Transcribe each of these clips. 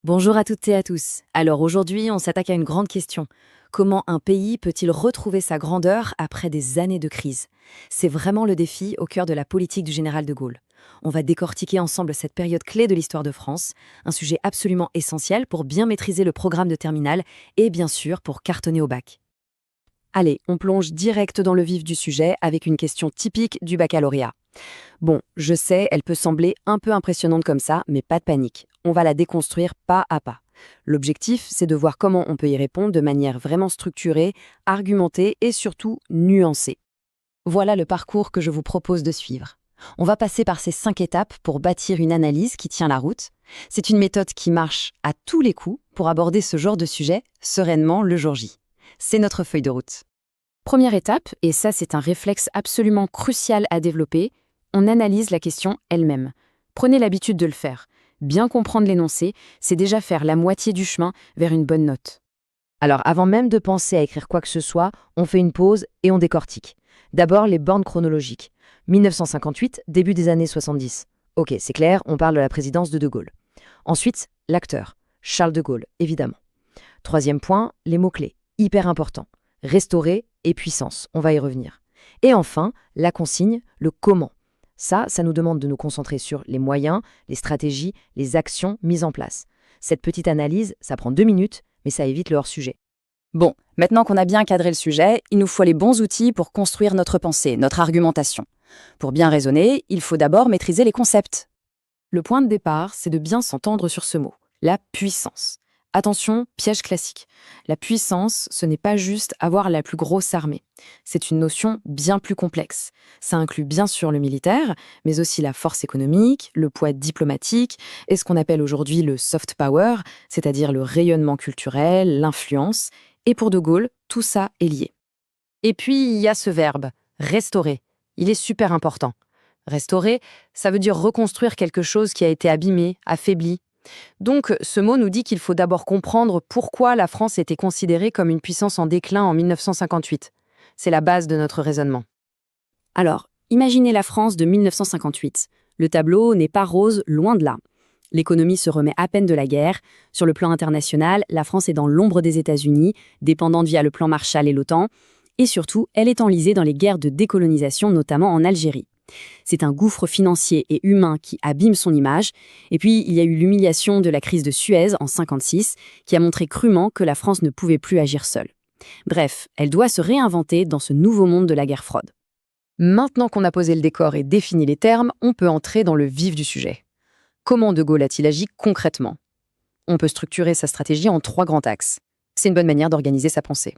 Bonjour à toutes et à tous. Alors aujourd'hui, on s'attaque à une grande question. Comment un pays peut-il retrouver sa grandeur après des années de crise? C'est vraiment le défi au cœur de la politique du général de Gaulle. On va décortiquer ensemble cette période clé de l'histoire de France, un sujet absolument essentiel pour bien maîtriser le programme de terminale et bien sûr pour cartonner au bac. Allez, on plonge direct dans le vif du sujet avec une question typique du baccalauréat. Bon, je sais, elle peut sembler un peu impressionnante comme ça, mais pas de panique. On va la déconstruire pas à pas. L'objectif, c'est de voir comment on peut y répondre de manière vraiment structurée, argumentée et surtout nuancée. Voilà le parcours que je vous propose de suivre. On va passer par ces 5 étapes pour bâtir une analyse qui tient la route. C'est une méthode qui marche à tous les coups pour aborder ce genre de sujet sereinement le jour J. C'est notre feuille de route. Première étape, et ça c'est un réflexe absolument crucial à développer, on analyse la question elle-même. Prenez l'habitude de le faire. Bien comprendre l'énoncé, c'est déjà faire la moitié du chemin vers une bonne note. Alors avant même de penser à écrire quoi que ce soit, on fait une pause et on décortique. D'abord les bornes chronologiques. 1958, début des années 70. Ok, c'est clair, on parle de la présidence de De Gaulle. Ensuite, l'acteur, Charles de Gaulle, évidemment. Troisième point, les mots-clés, hyper importants. Restaurer et puissance, on va y revenir. Et enfin, la consigne, le comment. Ça nous demande de nous concentrer sur les moyens, les stratégies, les actions mises en place. Cette petite analyse, ça prend 2 minutes, mais ça évite le hors-sujet. Bon, maintenant qu'on a bien cadré le sujet, il nous faut les bons outils pour construire notre pensée, notre argumentation. Pour bien raisonner, il faut d'abord maîtriser les concepts. Le point de départ, c'est de bien s'entendre sur ce mot, la puissance. Attention, piège classique. La puissance, ce n'est pas juste avoir la plus grosse armée. C'est une notion bien plus complexe. Ça inclut bien sûr le militaire, mais aussi la force économique, le poids diplomatique et ce qu'on appelle aujourd'hui le soft power, c'est-à-dire le rayonnement culturel, l'influence. Et pour De Gaulle, tout ça est lié. Et puis, il y a ce verbe, restaurer. Il est super important. Restaurer, ça veut dire reconstruire quelque chose qui a été abîmé, affaibli. Donc, ce mot nous dit qu'il faut d'abord comprendre pourquoi la France était considérée comme une puissance en déclin en 1958. C'est la base de notre raisonnement. Alors, imaginez la France de 1958. Le tableau n'est pas rose, loin de là. L'économie se remet à peine de la guerre. Sur le plan international, la France est dans l'ombre des États-Unis, dépendante via le plan Marshall et l'OTAN. Et surtout, elle est enlisée dans les guerres de décolonisation, notamment en Algérie. C'est un gouffre financier et humain qui abîme son image. Et puis, il y a eu l'humiliation de la crise de Suez en 1956, qui a montré crûment que la France ne pouvait plus agir seule. Bref, elle doit se réinventer dans ce nouveau monde de la guerre froide. Maintenant qu'on a posé le décor et défini les termes, on peut entrer dans le vif du sujet. Comment De Gaulle a-t-il agi concrètement? On peut structurer sa stratégie en 3 grands axes. C'est une bonne manière d'organiser sa pensée.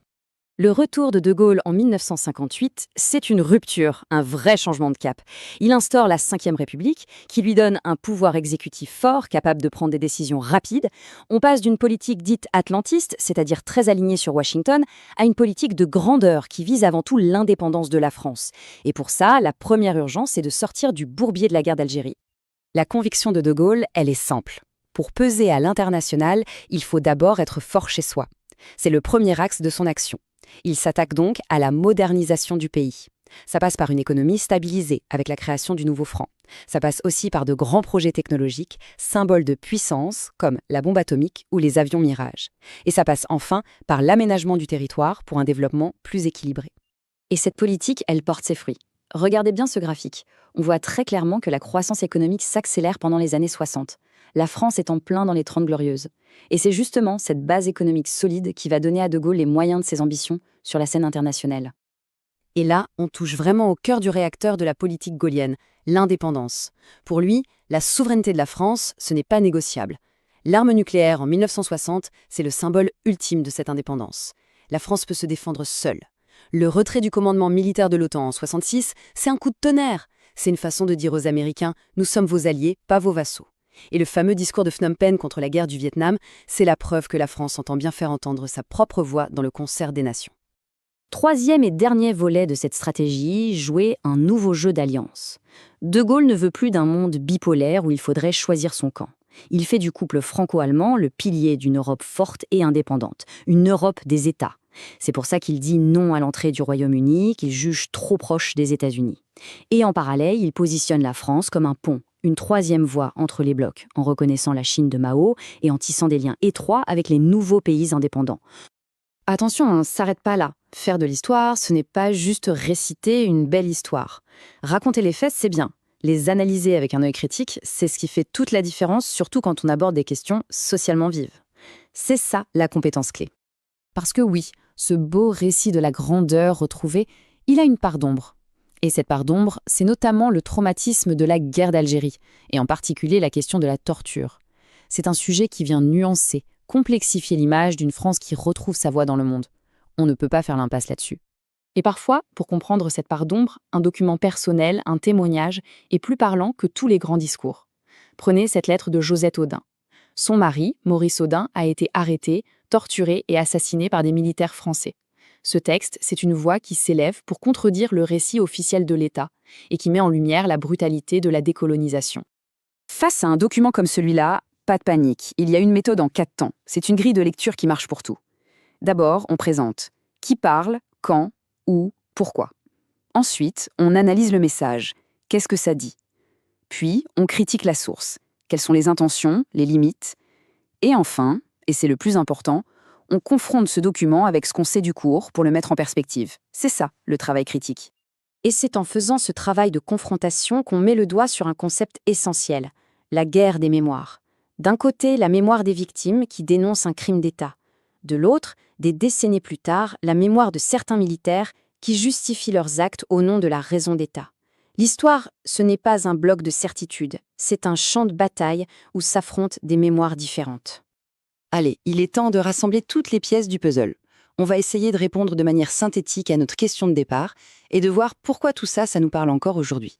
Le retour de Gaulle en 1958, c'est une rupture, un vrai changement de cap. Il instaure la Ve République, qui lui donne un pouvoir exécutif fort, capable de prendre des décisions rapides. On passe d'une politique dite atlantiste, c'est-à-dire très alignée sur Washington, à une politique de grandeur qui vise avant tout l'indépendance de la France. Et pour ça, la première urgence, c'est de sortir du bourbier de la guerre d'Algérie. La conviction de Gaulle, elle est simple. Pour peser à l'international, il faut d'abord être fort chez soi. C'est le premier axe de son action. Il s'attaque donc à la modernisation du pays. Ça passe par une économie stabilisée avec la création du nouveau franc. Ça passe aussi par de grands projets technologiques, symboles de puissance comme la bombe atomique ou les avions Mirage. Et ça passe enfin par l'aménagement du territoire pour un développement plus équilibré. Et cette politique, elle porte ses fruits. Regardez bien ce graphique. On voit très clairement que la croissance économique s'accélère pendant les années 60. La France est en plein dans les 30 glorieuses. Et c'est justement cette base économique solide qui va donner à De Gaulle les moyens de ses ambitions sur la scène internationale. Et là, on touche vraiment au cœur du réacteur de la politique gaullienne, l'indépendance. Pour lui, la souveraineté de la France, ce n'est pas négociable. L'arme nucléaire en 1960, c'est le symbole ultime de cette indépendance. La France peut se défendre seule. Le retrait du commandement militaire de l'OTAN en 66, c'est un coup de tonnerre. C'est une façon de dire aux Américains « Nous sommes vos alliés, pas vos vassaux ». Et le fameux discours de Phnom Penh contre la guerre du Vietnam, c'est la preuve que la France entend bien faire entendre sa propre voix dans le concert des nations. Troisième et dernier volet de cette stratégie, jouer un nouveau jeu d'alliance. De Gaulle ne veut plus d'un monde bipolaire où il faudrait choisir son camp. Il fait du couple franco-allemand le pilier d'une Europe forte et indépendante, une Europe des États. C'est pour ça qu'il dit non à l'entrée du Royaume-Uni, qu'il juge trop proche des États-Unis. Et en parallèle, il positionne la France comme un pont, une troisième voie entre les blocs, en reconnaissant la Chine de Mao et en tissant des liens étroits avec les nouveaux pays indépendants. Attention, on ne s'arrête pas là. Faire de l'histoire, ce n'est pas juste réciter une belle histoire. Raconter les faits, c'est bien. Les analyser avec un œil critique, c'est ce qui fait toute la différence, surtout quand on aborde des questions socialement vives. C'est ça la compétence clé. Parce que oui, ce beau récit de la grandeur retrouvée, il a une part d'ombre. Et cette part d'ombre, c'est notamment le traumatisme de la guerre d'Algérie, et en particulier la question de la torture. C'est un sujet qui vient nuancer, complexifier l'image d'une France qui retrouve sa voix dans le monde. On ne peut pas faire l'impasse là-dessus. Et parfois, pour comprendre cette part d'ombre, un document personnel, un témoignage, est plus parlant que tous les grands discours. Prenez cette lettre de Josette Audin. Son mari, Maurice Audin, a été arrêté, torturé et assassiné par des militaires français. Ce texte, c'est une voix qui s'élève pour contredire le récit officiel de l'État et qui met en lumière la brutalité de la décolonisation. Face à un document comme celui-là, pas de panique, il y a une méthode en 4 temps. C'est une grille de lecture qui marche pour tout. D'abord, on présente qui parle, quand, où, pourquoi. Ensuite, on analyse le message. Qu'est-ce que ça dit? Puis, on critique la source. Quelles sont les intentions, les limites? Et enfin, et c'est le plus important, on confronte ce document avec ce qu'on sait du cours pour le mettre en perspective. C'est ça, le travail critique. Et c'est en faisant ce travail de confrontation qu'on met le doigt sur un concept essentiel, la guerre des mémoires. D'un côté, la mémoire des victimes qui dénoncent un crime d'État. De l'autre, des décennies plus tard, la mémoire de certains militaires qui justifient leurs actes au nom de la raison d'État. L'histoire, ce n'est pas un bloc de certitude, c'est un champ de bataille où s'affrontent des mémoires différentes. Allez, il est temps de rassembler toutes les pièces du puzzle. On va essayer de répondre de manière synthétique à notre question de départ et de voir pourquoi tout ça, ça nous parle encore aujourd'hui.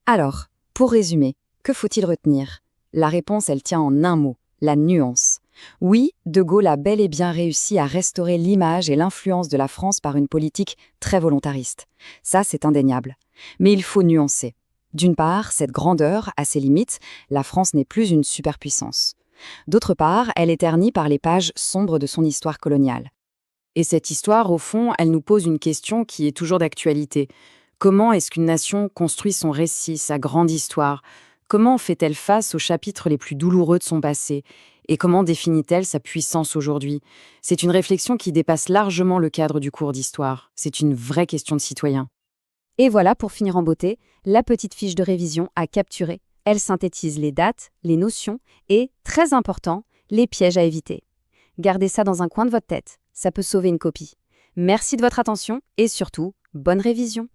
Alors, pour résumer, que faut-il retenir? La réponse, elle tient en un mot, la nuance. Oui, De Gaulle a bel et bien réussi à restaurer l'image et l'influence de la France par une politique très volontariste. Ça, c'est indéniable. Mais il faut nuancer. D'une part, cette grandeur a ses limites, la France n'est plus une superpuissance. D'autre part, elle est ternie par les pages sombres de son histoire coloniale. Et cette histoire, au fond, elle nous pose une question qui est toujours d'actualité. Comment est-ce qu'une nation construit son récit, sa grande histoire? Comment fait-elle face aux chapitres les plus douloureux de son passé? Et comment définit-elle sa puissance aujourd'hui? C'est une réflexion qui dépasse largement le cadre du cours d'histoire. C'est une vraie question de citoyen. Et voilà, pour finir en beauté, la petite fiche de révision à capturer. Elle synthétise les dates, les notions et, très important, les pièges à éviter. Gardez ça dans un coin de votre tête, ça peut sauver une copie. Merci de votre attention et surtout, bonne révision.